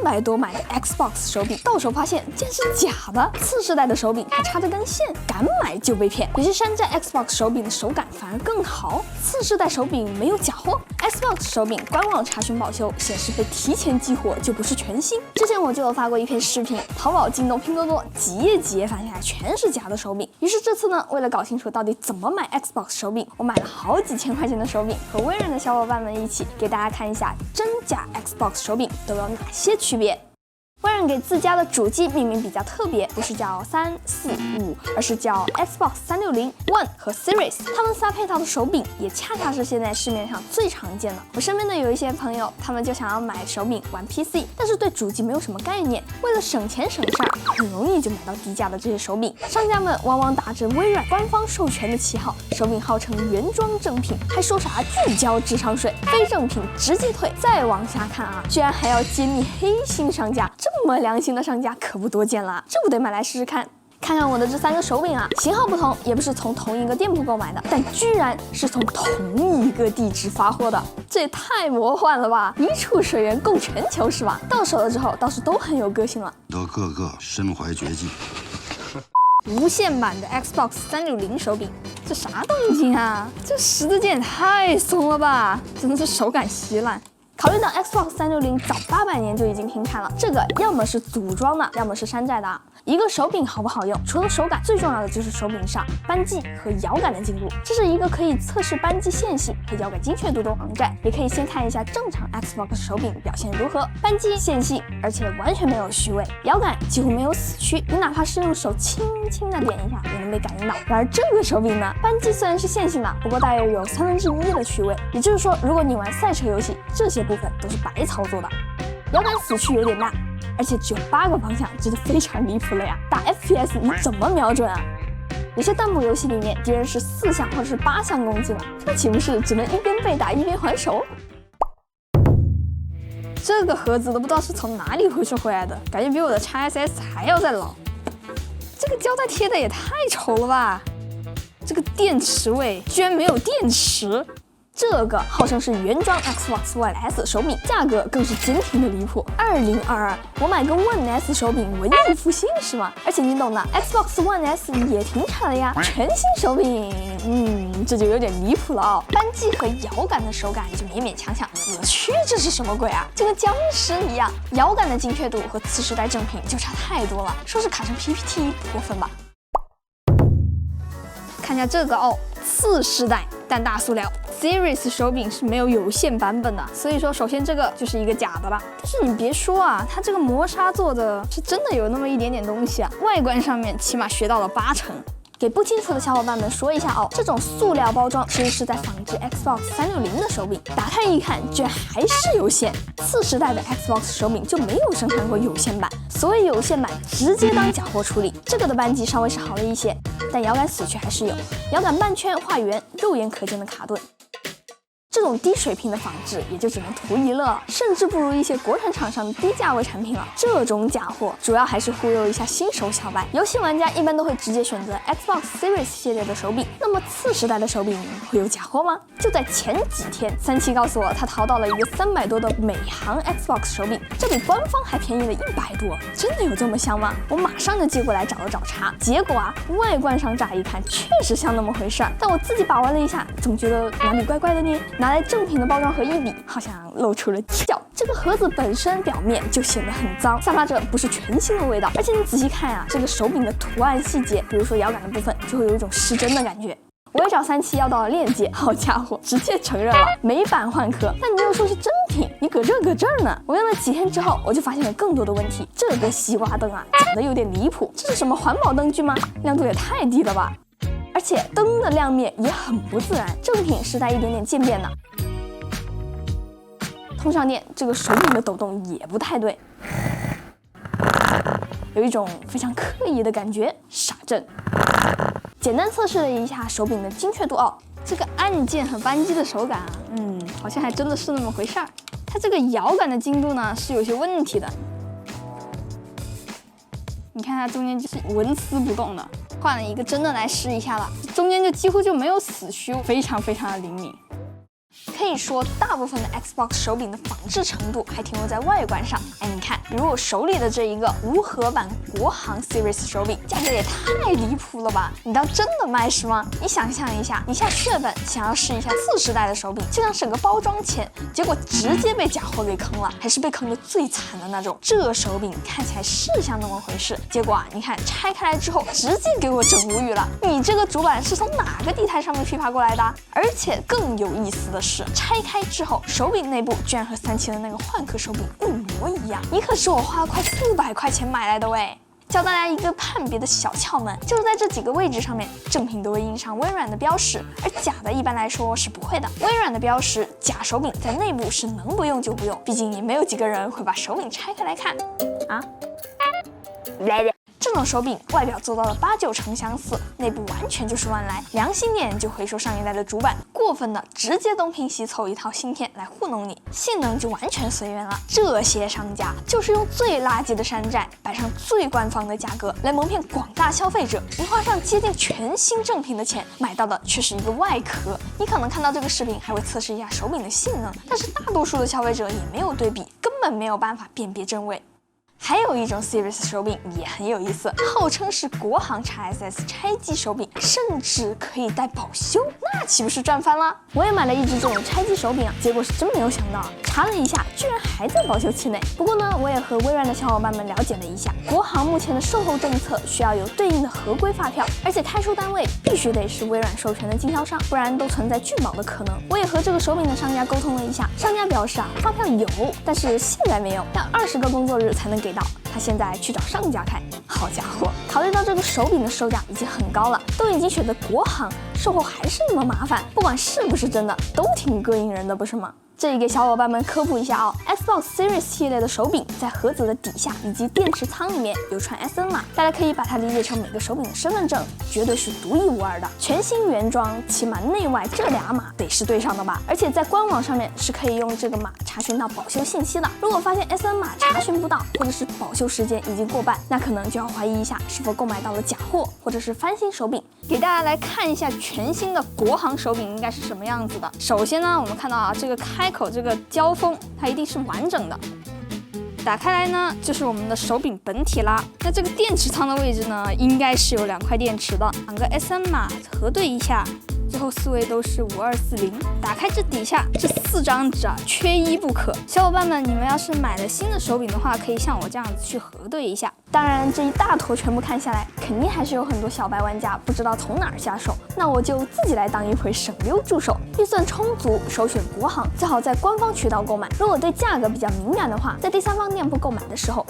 300多买的 Xbox 手柄，到手发现竟然是假的，次世代的手柄还插着根线，敢买就被骗。有些山寨 Xbox 手柄的手感反而更好，次世代手柄没有假货。Xbox 手柄官网查询保修显示被提前激活，就不是全新。之前我就有发过一篇视频，淘宝、京东、拼多多几页翻下来全是假的手柄。于是这次呢，为了搞清楚到底怎么买 Xbox 手柄，我买了好几千块钱的手柄，和微软的小伙伴们一起给大家看一下真假 Xbox 手柄都有哪些区别。微软给自家的主机命名比较特别，不是叫3、4、5，而是叫 Xbox 360、One 和 Series。他们仨配套的手柄也恰恰是现在市面上最常见的。我身边的有一些朋友，他们就想要买手柄玩 PC， 但是对主机没有什么概念，为了省钱省事儿，很容易就买到低价的这些手柄。商家们往往打着微软官方授权的旗号，手柄号称原装正品，还说啥拒交智商税，非正品直接退。再往下看啊，居然还要揭秘黑心商家。这么良心的商家可不多见了，这不得买来试试看。看看我的这3个手柄啊，型号不同，也不是从同一个店铺购买的，但居然是从同一个地址发货的，这也太魔幻了吧！一处水源供全球是吧？到手了之后倒是都很有个性了，都个个身怀绝技。无线版的 Xbox 360手柄，这啥动静啊？这十字键也太松了吧，真的是手感稀烂。考虑到 Xbox 360早800年就已经停产了，这个要么是组装的，要么是山寨的啊。一个手柄好不好用，除了手感，最重要的就是手柄上扳机和摇杆的精度。这是一个可以测试扳机线性和摇杆精确度的网站，也可以先看一下正常 Xbox 手柄表现如何。扳机线性，而且完全没有虚位，摇杆几乎没有死区，你哪怕是用手轻轻的点一下，也能被感应到。然而这个手柄呢，扳机虽然是线性的，不过大约有1/3的虚位，也就是说，如果你玩赛车游戏，这些部分都是白操作的。摇杆死区有点大，而且只有8个方向，真的非常离谱了呀！打 FPS 你怎么瞄准啊？有些弹幕游戏里面敌人是4项或者是8项攻击了，这岂不是只能一边被打一边还手？这个盒子都不知道是从哪里回收回来的，感觉比我的 XSS 还要再老。这个胶带贴的也太丑了吧！这个电池位居然没有电池。这个号称是原装 Xbox One S 手柄，价格更是惊天的离谱。2022，我买个 One S 手柄文艺复兴是吗？而且你懂的 ，Xbox One S 也停产了呀，全新手柄，这就有点离谱了哦。扳机和摇杆的手感就勉勉强强，死区这是什么鬼啊？就跟僵尸一样。摇杆的精确度和次世代正品就差太多了，说是卡成 PPT 不过分吧？看一下这个哦，次世代但大塑料 Series 手柄是没有有线版本的，所以说首先这个就是一个假的了。但是你别说啊，它这个磨砂做的是真的有那么一点点东西啊，外观上面起码学到了80%。给不清楚的小伙伴们说一下哦，这种塑料包装其实是在仿制 Xbox 360的手柄，打开一看居然还是有线。次世代的 Xbox 手柄就没有生产过有线版，所以有线版直接当假货处理。这个的扳机稍微是好了一些，但摇杆死区还是有，摇杆半圈画圆，肉眼可见的卡顿。这种低水平的仿制也就只能图一乐了，甚至不如一些国产厂商的低价位产品了。这种假货主要还是忽悠一下新手小白，游戏玩家一般都会直接选择 Xbox Series 系列的手柄。那么次世代的手柄会有假货吗？就在前几天，三七告诉我他淘到了一个300多的美行 Xbox 手柄，这比官方还便宜了100多，真的有这么香吗？我马上就寄过来找了找茬，结果啊，外观上乍一看确实像那么回事儿，但我自己把玩了一下，总觉得哪里怪怪的呢？拿来正品的包装盒一比，好像露出了犄角。这个盒子本身表面就显得很脏，散发着不是全新的味道。而且你仔细看啊，这个手柄的图案细节，比如说摇杆的部分，就会有一种失真的感觉。我也找三七要到了链接，好家伙，直接承认了美版换壳。但你又说是真品，你搁这儿呢？我用了几天之后，我就发现了更多的问题。这个西瓜灯啊，长得有点离谱，这是什么环保灯具吗？亮度也太低了吧！而且灯的亮面也很不自然，正品是带一点点渐变的。通上电，这个手柄的抖动也不太对，有一种非常刻意的感觉，傻震。简单测试了一下手柄的精确度哦，这个按键和扳机的手感啊，好像还真的是那么回事儿。它这个摇杆的精度呢是有些问题的，你看它中间就是纹丝不动的。换了一个真的来试一下了，中间就几乎就没有死区，非常非常的灵敏。可以说大部分的 Xbox 手柄的仿制程度还停留在外观上。哎，你看，比如我手里的这一个无盒版国行 Series 手柄，价格也太离谱了吧？你当真的卖是吗？你想象一下，你下血本想要试一下次世代的手柄，就想省个包装钱，结果直接被假货给坑了，还是被坑的最惨的那种。这手柄看起来是像那么回事，结果啊，你看拆开来之后，直接给我整无语了。你这个主板是从哪个地摊上面批发过来的？而且更有意思的是，拆开之后，手柄内部居然和377的那个换壳手柄一模一样。你可是我花了快400块钱买来的喂！教大家一个判别的小窍门，就是在这几个位置上面，正品都会印上微软的标识，而假的一般来说是不会的。微软的标识，假手柄在内部是能不用就不用，毕竟也没有几个人会把手柄拆开来看啊。这种手柄外表做到了8、9成相似，内部完全就是乱来。良心点就回收上一代的主板，过分的直接东拼西凑一套芯片来糊弄你，性能就完全随缘了。这些商家就是用最垃圾的山寨，摆上最官方的价格来蒙骗广大消费者。你花上接近全新正品的钱，买到的却是一个外壳。你可能看到这个视频还会测试一下手柄的性能，但是大多数的消费者也没有对比，根本没有办法辨别真伪。还有一种 Series 手柄也很有意思，号称是国行 XSS 拆机手柄，甚至可以带保修，那岂不是赚翻了？我也买了一只这种拆机手柄啊，结果是真没有想到，查了一下，居然还在保修期内。不过呢，我也和微软的小伙伴们了解了一下，国行目前的售后政策需要有对应的合规发票，而且开出单位必须得是微软授权的经销商，不然都存在拒保的可能。我也和这个手柄的商家沟通了一下，商家表示啊，发票有，但是现在没有，要20个工作日才能给到。他现在去找上家开。好家伙，考虑到这个手柄的售价已经很高了，都已经选择国行，售后还是那么麻烦，不管是不是真的，都挺膈应人的，不是吗？这里给小伙伴们科普一下啊 ，Xbox Series 系列的手柄在盒子的底下以及电池仓里面有串 SN 码，大家可以把它理解成每个手柄的身份证，绝对是独一无二的，全新原装，起码内外这2码得是对上的吧？而且在官网上面是可以用这个码查询到保修信息的。如果发现 SN 码查询不到，或者是保修时间已经过半，那可能就要怀疑一下是否购买到了假货或者是翻新手柄。给大家来看一下全新的国行手柄应该是什么样子的。首先呢，我们看到啊，这个开口这个胶封它一定是完整的。打开来呢，就是我们的手柄本体啦。那这个电池仓的位置呢，应该是有2块电池的，2个 SN 码核对一下，最后4位都是5240。打开这底下这4张纸啊，缺一不可。小伙伴们，你们要是买了新的手柄的话，可以像我这样子去核对一下。当然，这一大坨全部看下来，肯定还是有很多小白玩家不知道从哪儿下手。那我就自己来当一回省流助手。预算充足，首选国行，最好在官方渠道购买。如果对价格比较敏感的话，在第三方店铺购买的时候，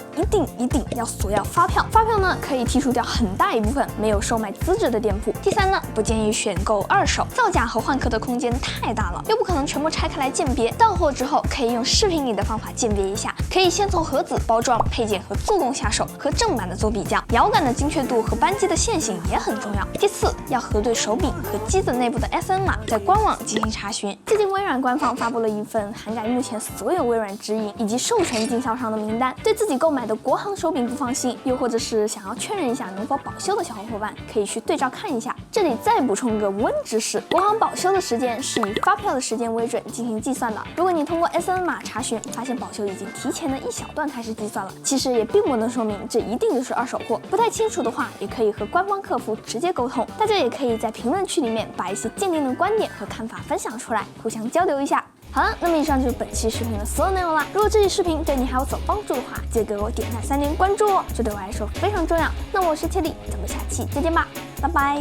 一定要索要发票。发票呢，可以剔除掉很大一部分没有售卖资质的店铺。第3呢，不建议选购2手，造假和换壳的空间太大了，又不可能全部拆开来鉴别。到货之后，可以用视频里的方法鉴别一下，可以先从盒子、包装、配件和做工下手，和正版的做比较。摇杆的精确度和扳机的线性也很重要。第4，要核对手柄和机子内部的 SN 码，在官网进行查询。最近微软官方发布了一份涵盖目前所有微软直营以及授权经销商的名单，对自己购买的国行手柄不放心，又或者是想要确认一下能否保修的小伙伴，可以去对照看一下。这里再补充个温知识，国行保修的时间是以发票的时间为准进行计算的。如果你通过 SN 码查询，发现保修已经提前的一小段开始计算了，其实也并不能说明这一定就是2手货。不太清楚的话，也可以和官方客服直接沟通。大家也可以在评论区里面把一些鉴定的观点和看法分享出来，互相交流一下。好了，那么以上就是本期视频的所有内容啦。如果这期视频对你还有所帮助的话，记得给我点赞、3连关注哦，这对我来说非常重要。那我是切莉，咱们下期再见吧，拜拜。